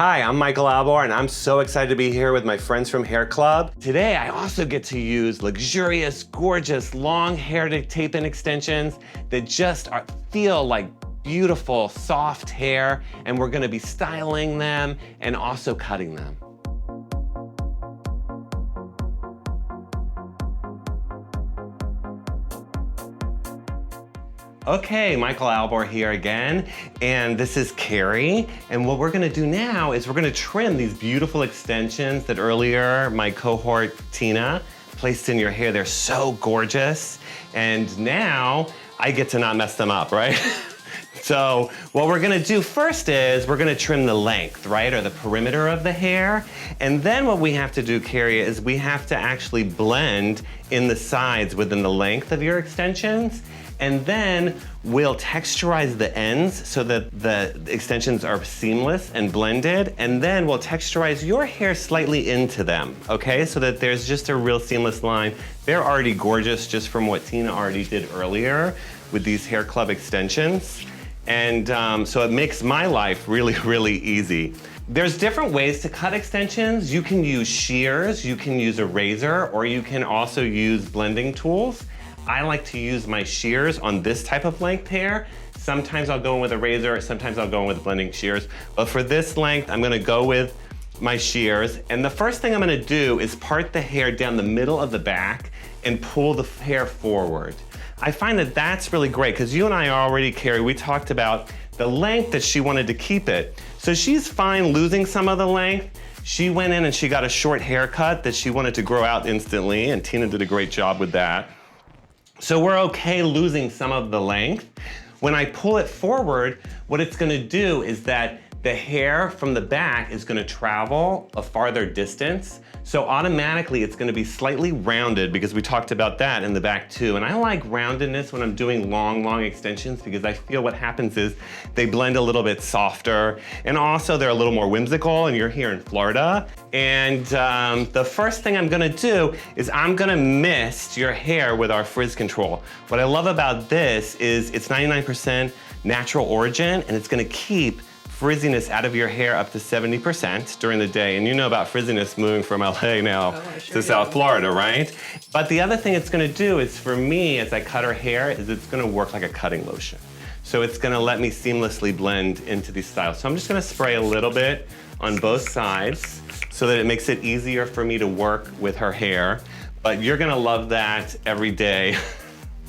Hi, I'm Michael Albor, and I'm so excited to be here with my friends from HairClub. Today, I also get to use luxurious, gorgeous, long-haired tape-in extensions that just feel like beautiful, soft hair, and we're gonna be styling them and also cutting them. Okay, Michael Albor here again, and this is Carrie. And what we're gonna do now is we're gonna trim these beautiful extensions that earlier my cohort Tina placed in your hair. They're so gorgeous. And now I get to not mess them up, right? So what we're gonna do first is we're gonna trim the length, right? Or the perimeter of the hair. And then what we have to do, Carrie, is we have to actually blend in the sides within the length of your extensions. And then we'll texturize the ends so that the extensions are seamless and blended. And then we'll texturize your hair slightly into them, okay? So that there's just a real seamless line. They're already gorgeous just from what Tina already did earlier with these HairClub extensions. And so it makes my life really, really easy. There's different ways to cut extensions. You can use shears, you can use a razor, or you can also use blending tools. I like to use my shears on this type of length hair. Sometimes I'll go in with a razor, sometimes I'll go in with blending shears. But for this length, I'm gonna go with my shears. And the first thing I'm gonna do is part the hair down the middle of the back and pull the hair forward. I find that that's really great because you and I already, Carrie, we talked about the length that she wanted to keep it. So she's fine losing some of the length. She went in and she got a short haircut that she wanted to grow out instantly, and Tina did a great job with that. So we're okay losing some of the length. When I pull it forward, what it's gonna do is that the hair from the back is gonna travel a farther distance. So automatically it's gonna be slightly rounded because we talked about that in the back too. And I like roundedness when I'm doing long extensions because I feel what happens is they blend a little bit softer, and also they're a little more whimsical, and you're here in Florida. And the first thing I'm gonna do is I'm gonna mist your hair with our frizz control. What I love about this is it's 99% natural origin, and it's gonna keep frizziness out of your hair up to 70% during the day. And you know about frizziness moving from LA now to South Florida, right? But the other thing it's gonna do is, for me, as I cut her hair, is it's gonna work like a cutting lotion. So it's gonna let me seamlessly blend into these styles. So I'm just gonna spray a little bit on both sides so that it makes it easier for me to work with her hair. But you're gonna love that every day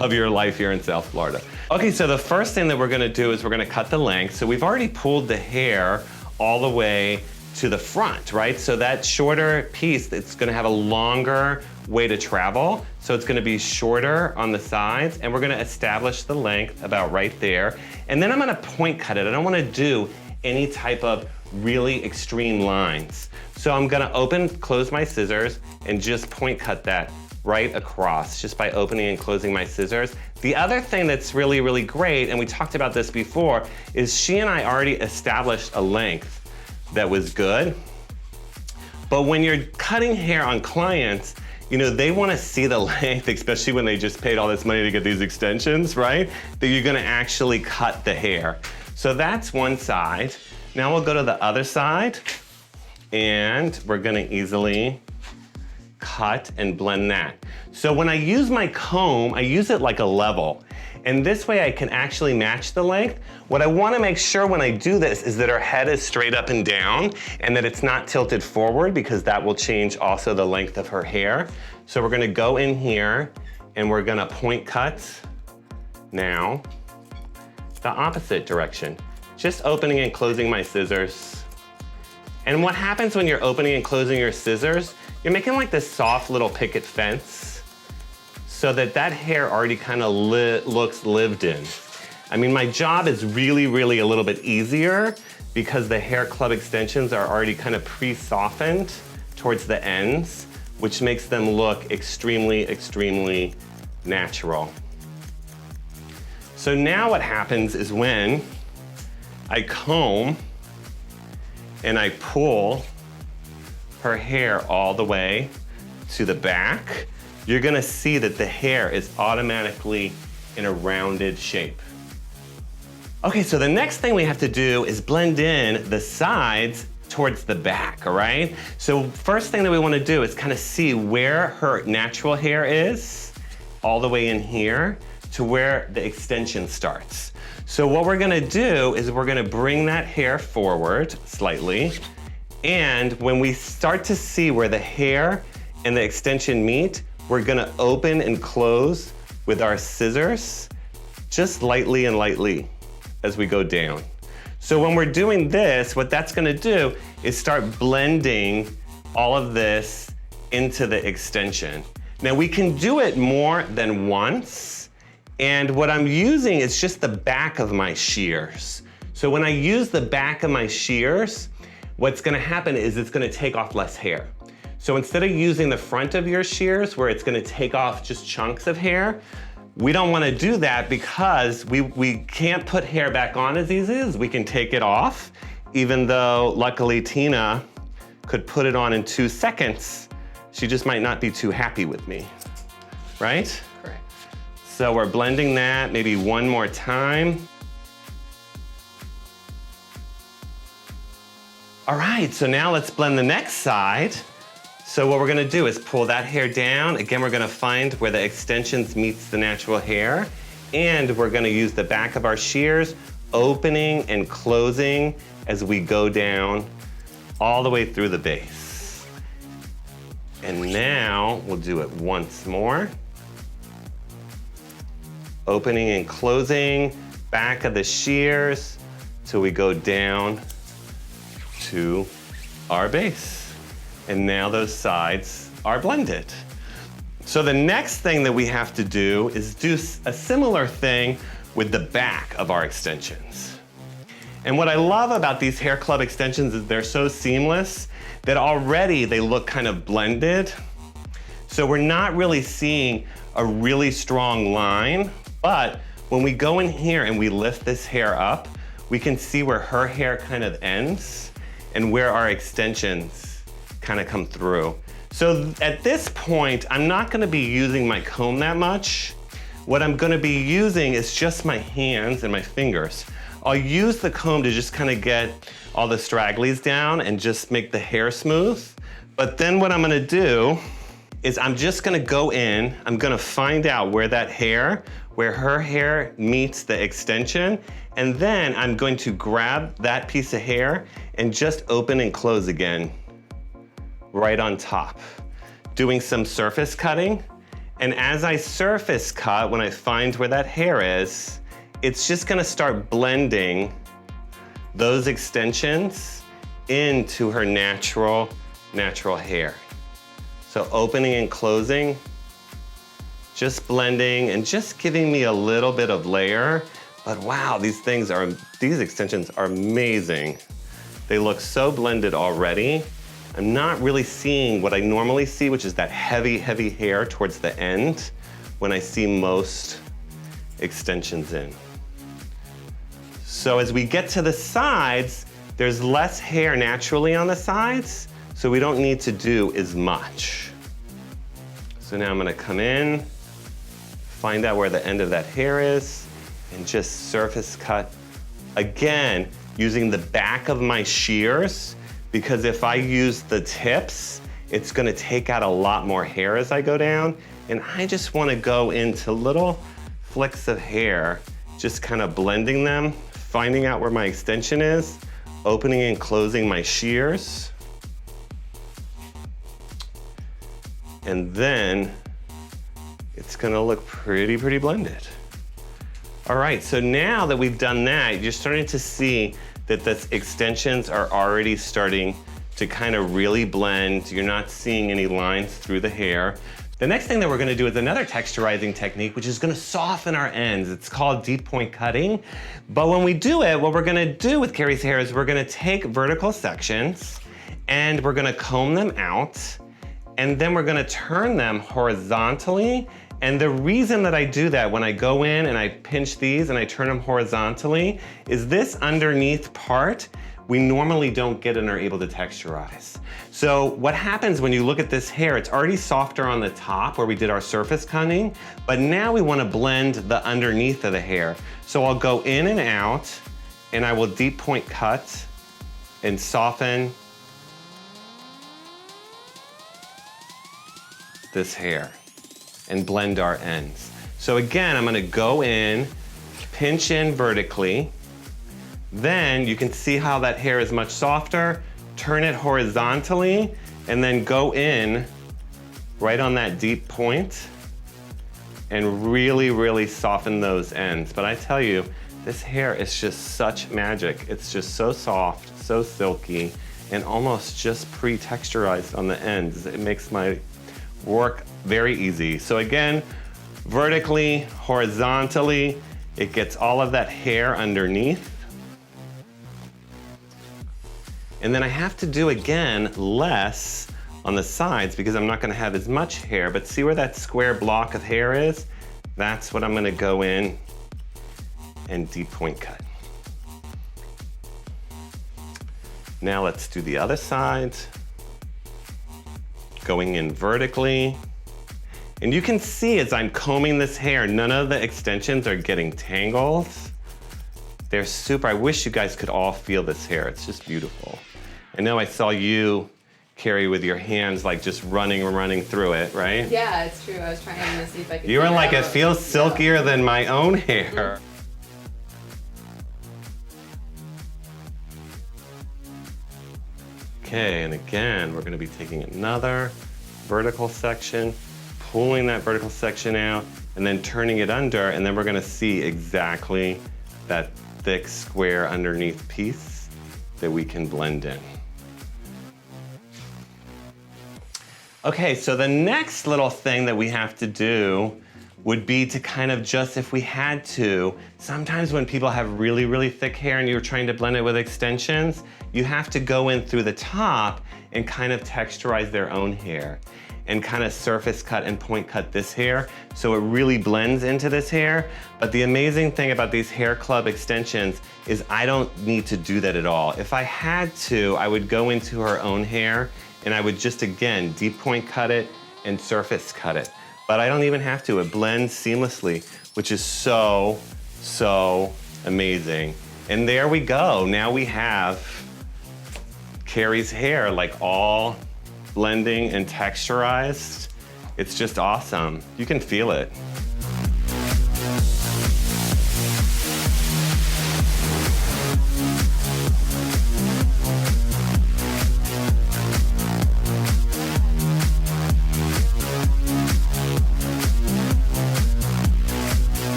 of your life here in South Florida. Okay, so the first thing that we're gonna do is we're gonna cut the length. So we've already pulled the hair all the way to the front, right? So that shorter piece, it's gonna have a longer way to travel. So it's gonna be shorter on the sides, and we're gonna establish the length about right there. And then I'm gonna point cut it. I don't wanna do any type of really extreme lines. So I'm gonna close my scissors and just point cut that right across, just by opening and closing my scissors. The other thing that's really, really great, and we talked about this before, is she and I already established a length that was good. But when you're cutting hair on clients, you know, they wanna see the length, especially when they just paid all this money to get these extensions, right? That you're gonna actually cut the hair. So that's one side. Now we'll go to the other side, and we're gonna easily cut and blend that. So when I use my comb, I use it like a level. And this way I can actually match the length. What I wanna make sure when I do this is that her head is straight up and down, and that it's not tilted forward, because that will change also the length of her hair. So we're gonna go in here and we're gonna point cut now the opposite direction. Just opening and closing my scissors. And what happens when you're opening and closing your scissors, you're making like this soft little picket fence so that that hair already kind of looks lived in. I mean, my job is really, really a little bit easier because the HairClub extensions are already kind of pre-softened towards the ends, which makes them look extremely, extremely natural. So now what happens is when I comb and I pull her hair all the way to the back, you're gonna see that the hair is automatically in a rounded shape. Okay, so the next thing we have to do is blend in the sides towards the back, all right? So first thing that we wanna do is kind of see where her natural hair is, all the way in here, to where the extension starts. So what we're gonna do is we're gonna bring that hair forward slightly, and when we start to see where the hair and the extension meet, we're gonna open and close with our scissors, just lightly and lightly as we go down. So when we're doing this, what that's gonna do is start blending all of this into the extension. Now we can do it more than once, and what I'm using is just the back of my shears. So when I use the back of my shears, what's gonna happen is it's gonna take off less hair. So instead of using the front of your shears where it's gonna take off just chunks of hair, we don't wanna do that because we can't put hair back on as easy as we can take it off, even though luckily Tina could put it on in 2 seconds. She just might not be too happy with me, right? Correct. So we're blending that maybe one more time. All right, so now let's blend the next side. So what we're gonna do is pull that hair down. Again, we're gonna find where the extensions meets the natural hair, and we're gonna use the back of our shears, opening and closing as we go down all the way through the base. And now we'll do it once more. Opening and closing, back of the shears, till we go down to our base. And now those sides are blended. So the next thing that we have to do is do a similar thing with the back of our extensions. And what I love about these HairClub extensions is they're so seamless that already they look kind of blended. So we're not really seeing a really strong line, but when we go in here and we lift this hair up, we can see where her hair kind of ends and where our extensions kind of come through. So at this point, I'm not gonna be using my comb that much. What I'm gonna be using is just my hands and my fingers. I'll use the comb to just kind of get all the stragglies down and just make the hair smooth. But then what I'm gonna do is I'm just gonna go in, I'm gonna find out where that hair, where her hair meets the extension, and then I'm going to grab that piece of hair and just open and close again, right on top, doing some surface cutting. And as I surface cut, when I find where that hair is, it's just gonna start blending those extensions into her natural hair. So opening and closing, just blending and just giving me a little bit of layer. But wow, these extensions are amazing. They look so blended already. I'm not really seeing what I normally see, which is that heavy, heavy hair towards the end when I see most extensions in. So as we get to the sides, there's less hair naturally on the sides, so we don't need to do as much. So now I'm gonna come in, find out where the end of that hair is, and just surface cut. Again, using the back of my shears, because if I use the tips, it's gonna take out a lot more hair as I go down, and I just wanna go into little flicks of hair, just kind of blending them, finding out where my extension is, opening and closing my shears, and then it's gonna look pretty blended. All right, so now that we've done that, you're starting to see that the extensions are already starting to kind of really blend. You're not seeing any lines through the hair. The next thing that we're gonna do is another texturizing technique, which is gonna soften our ends. It's called deep point cutting. But when we do it, what we're gonna do with Carrie's hair is we're gonna take vertical sections and we're gonna comb them out, and then we're gonna turn them horizontally. And the reason that I do that when I go in and I pinch these and I turn them horizontally is this underneath part we normally don't get and are able to texturize. So what happens when you look at this hair, it's already softer on the top where we did our surface cutting, but now we wanna blend the underneath of the hair. So I'll go in and out and I will deep point cut and soften this hair and blend our ends. So again, I'm gonna go in, pinch in vertically, then you can see how that hair is much softer, turn it horizontally, and then go in right on that deep point and really, really soften those ends. But I tell you, this hair is just such magic. It's just so soft, so silky, and almost just pre-texturized on the ends. It makes my work very easy. So again, vertically, horizontally, it gets all of that hair underneath. And then I have to do again less on the sides because I'm not gonna have as much hair, but see where that square block of hair is? That's what I'm gonna go in and deep point cut. Now let's do the other side. Going in vertically. And you can see as I'm combing this hair, none of the extensions are getting tangled. They're super, I wish you guys could all feel this hair. It's just beautiful. I know I saw you, Carrie, with your hands like just running through it, right? Yeah, it's true. I was trying to see if I could. You were like, it feels silkier than my own hair. Okay, and again, we're gonna be taking another vertical section, pulling that vertical section out, and then turning it under, and then we're gonna see exactly that thick square underneath piece that we can blend in. Okay, so the next little thing that we have to do would be to kind of just, if we had to, sometimes when people have really, really thick hair and you're trying to blend it with extensions, you have to go in through the top and kind of texturize their own hair and kind of surface cut and point cut this hair so it really blends into this hair. But the amazing thing about these HairClub extensions is I don't need to do that at all. If I had to, I would go into her own hair and I would just, again, deep point cut it and surface cut it. But I don't even have to, it blends seamlessly, which is so, so amazing. And there we go, now we have Carrie's hair like all blending and texturized. It's just awesome, you can feel it.